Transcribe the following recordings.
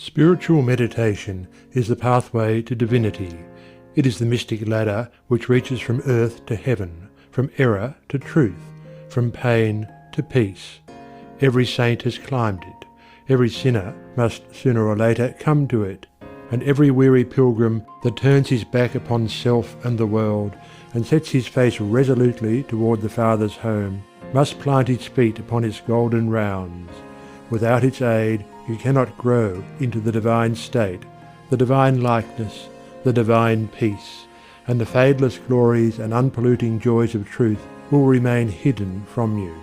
Spiritual meditation is the pathway to divinity. It is the mystic ladder which reaches from earth to heaven, from error to truth, from pain to peace. Every saint has climbed it. Every sinner must sooner or later come to it. And every weary pilgrim that turns his back upon self and the world, and sets his face resolutely toward the Father's home, must plant his feet upon its golden rounds. Without its aid you cannot grow into the divine state, the divine likeness, the divine peace, and the fadeless glories and unpolluting joys of truth will remain hidden from you.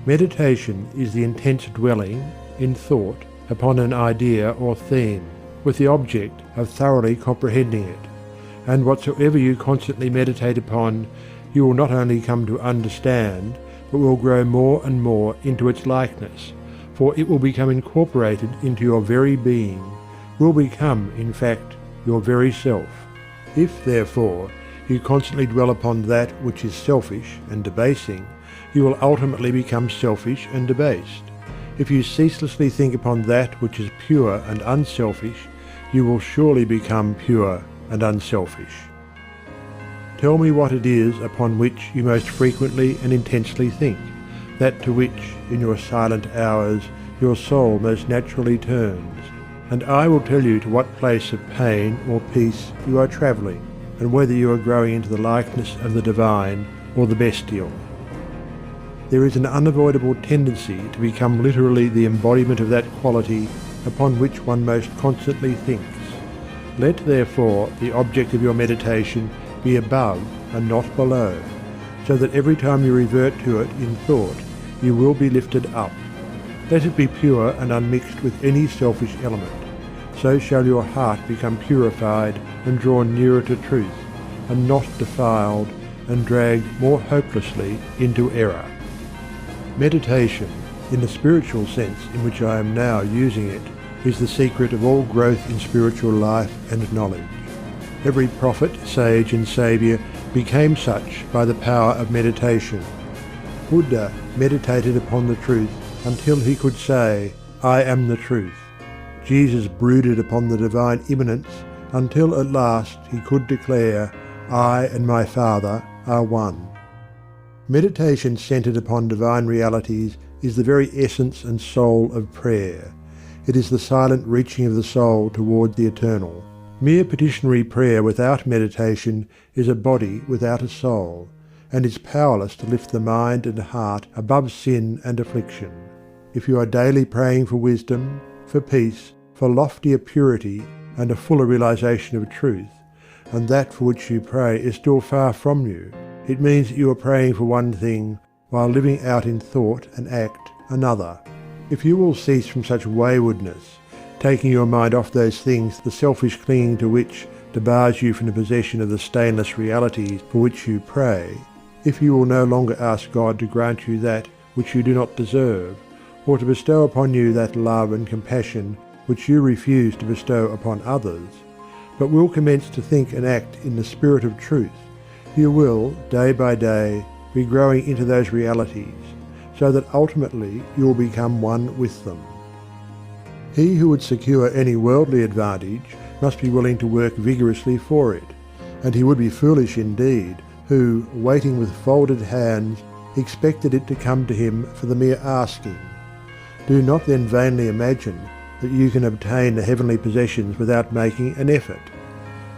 Meditation is the intense dwelling, in thought, upon an idea or theme, with the object of thoroughly comprehending it. And whatsoever you constantly meditate upon, you will not only come to understand, but will grow more and more into its likeness, for it will become incorporated into your very being, will become, in fact, your very self. If, therefore, you constantly dwell upon that which is selfish and debasing, you will ultimately become selfish and debased. If you ceaselessly think upon that which is pure and unselfish, you will surely become pure and unselfish. Tell me what it is upon which you most frequently and intensely think, that to which, in your silent hours, your soul most naturally turns, and I will tell you to what place of pain or peace you are travelling, and whether you are growing into the likeness of the divine or the bestial. There is an unavoidable tendency to become literally the embodiment of that quality upon which one most constantly thinks. Let therefore the object of your meditation be above and not below, so that every time you revert to it in thought, you will be lifted up. Let it be pure and unmixed with any selfish element. So shall your heart become purified and drawn nearer to truth, and not defiled and dragged more hopelessly into error. Meditation, in the spiritual sense in which I am now using it, is the secret of all growth in spiritual life and knowledge. Every prophet, sage and saviour became such by the power of meditation. Buddha meditated upon the truth until he could say, "I am the truth." Jesus brooded upon the divine immanence until at last he could declare, "I and my Father are one." Meditation centred upon divine realities is the very essence and soul of prayer. It is the silent reaching of the soul toward the eternal. Mere petitionary prayer without meditation is a body without a soul, and is powerless to lift the mind and heart above sin and affliction. If you are daily praying for wisdom, for peace, for loftier purity and a fuller realization of truth, and that for which you pray is still far from you, it means that you are praying for one thing while living out in thought and act another. If you will cease from such waywardness, taking your mind off those things the selfish clinging to which debars you from the possession of the stainless realities for which you pray, if you will no longer ask God to grant you that which you do not deserve, or to bestow upon you that love and compassion which you refuse to bestow upon others, but will commence to think and act in the spirit of truth, you will, day by day, be growing into those realities, so that ultimately you will become one with them. He who would secure any worldly advantage must be willing to work vigorously for it, and he would be foolish indeed who, waiting with folded hands, expected it to come to him for the mere asking. Do not then vainly imagine that you can obtain the heavenly possessions without making an effort.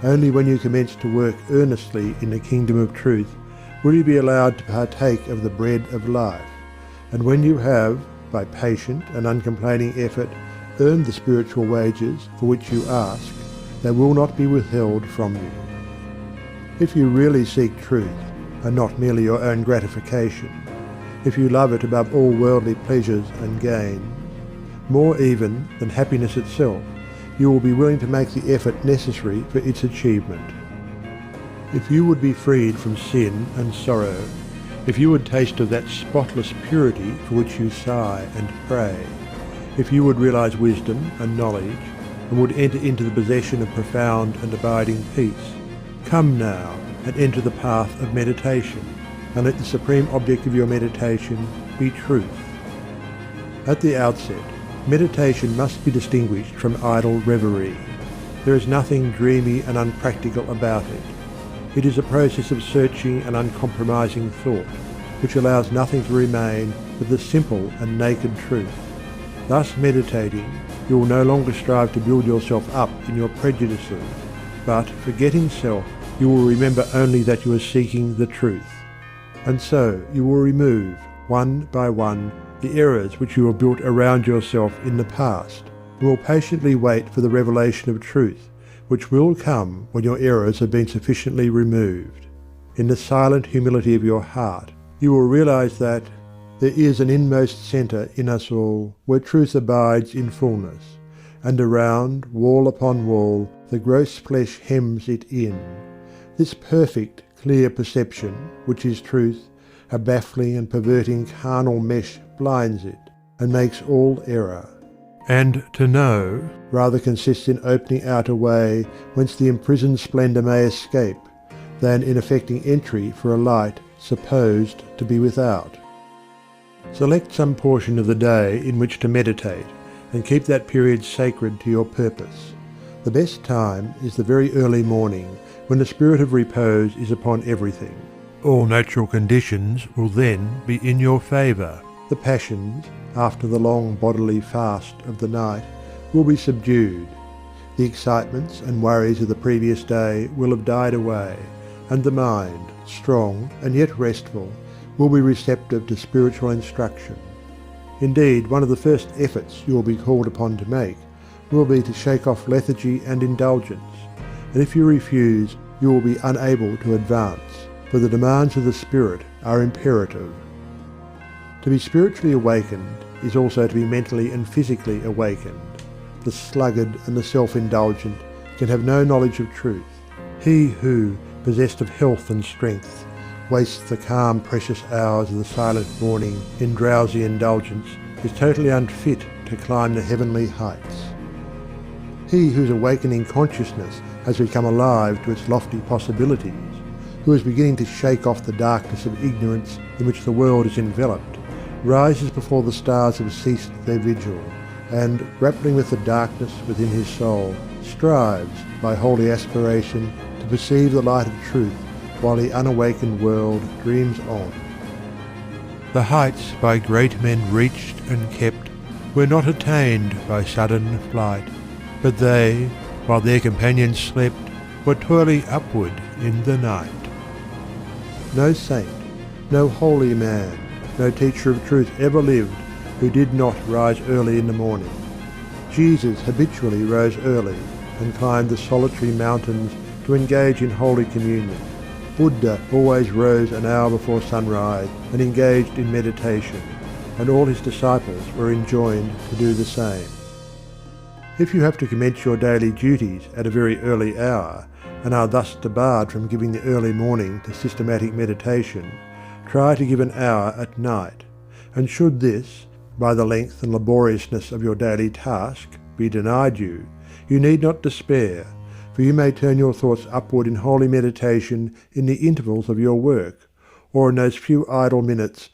Only when you commence to work earnestly in the kingdom of truth will you be allowed to partake of the bread of life, and when you have, by patient and uncomplaining effort, earned the spiritual wages for which you ask, they will not be withheld from you. If you really seek truth, and not merely your own gratification, if you love it above all worldly pleasures and gain, more even than happiness itself, you will be willing to make the effort necessary for its achievement. If you would be freed from sin and sorrow, if you would taste of that spotless purity for which you sigh and pray, if you would realize wisdom and knowledge, and would enter into the possession of profound and abiding peace, come now and enter the path of meditation, and let the supreme object of your meditation be truth. At the outset, Meditation must be distinguished from idle reverie. There is nothing dreamy and unpractical about it. It is a process of searching and uncompromising thought, which allows nothing to remain but the simple and naked truth. Thus meditating, you will no longer strive to build yourself up in your prejudices, but, forgetting self, you will remember only that you are seeking the truth. And so you will remove, one by one, the errors which you have built around yourself in the past, and will patiently wait for the revelation of truth, which will come when your errors have been sufficiently removed. In the silent humility of your heart, you will realize that there is an inmost centre in us all, where truth abides in fullness, and around, wall upon wall, the gross flesh hems it in. This perfect, clear perception, which is truth, a baffling and perverting carnal mesh blinds it, and makes all error. And to know rather consists in opening out a way whence the imprisoned splendour may escape, than in effecting entry for a light supposed to be without. Select some portion of the day in which to meditate, and keep that period sacred to your purpose. The best time is the very early morning, when the spirit of repose is upon everything. All natural conditions will then be in your favour. The passions, after the long bodily fast of the night, will be subdued. The excitements and worries of the previous day will have died away, and the mind, strong and yet restful, will be receptive to spiritual instruction. Indeed, one of the first efforts you will be called upon to make will be to shake off lethargy and indulgence, and if you refuse, you will be unable to advance, for the demands of the spirit are imperative. To be spiritually awakened is also to be mentally and physically awakened. The sluggard and the self-indulgent can have no knowledge of truth. He who, possessed of health and strength, wastes the calm, precious hours of the silent morning in drowsy indulgence is totally unfit to climb the heavenly heights. He whose awakening consciousness has become alive to its lofty possibilities, who is beginning to shake off the darkness of ignorance in which the world is enveloped, rises before the stars have ceased their vigil, and, grappling with the darkness within his soul, strives, by holy aspiration, to perceive the light of truth, while the unawakened world dreams on. The heights by great men reached and kept were not attained by sudden flight, but they, while their companions slept, were toiling upward in the night. No saint, no holy man, no teacher of truth ever lived who did not rise early in the morning. Jesus habitually rose early and climbed the solitary mountains to engage in holy communion. Buddha always rose an hour before sunrise and engaged in meditation, and all his disciples were enjoined to do the same. If you have to commence your daily duties at a very early hour, and are thus debarred from giving the early morning to systematic meditation, try to give an hour at night, and should this, by the length and laboriousness of your daily task, be denied you, you need not despair, for you may turn your thoughts upward in holy meditation in the intervals of your work, or in those few idle minutes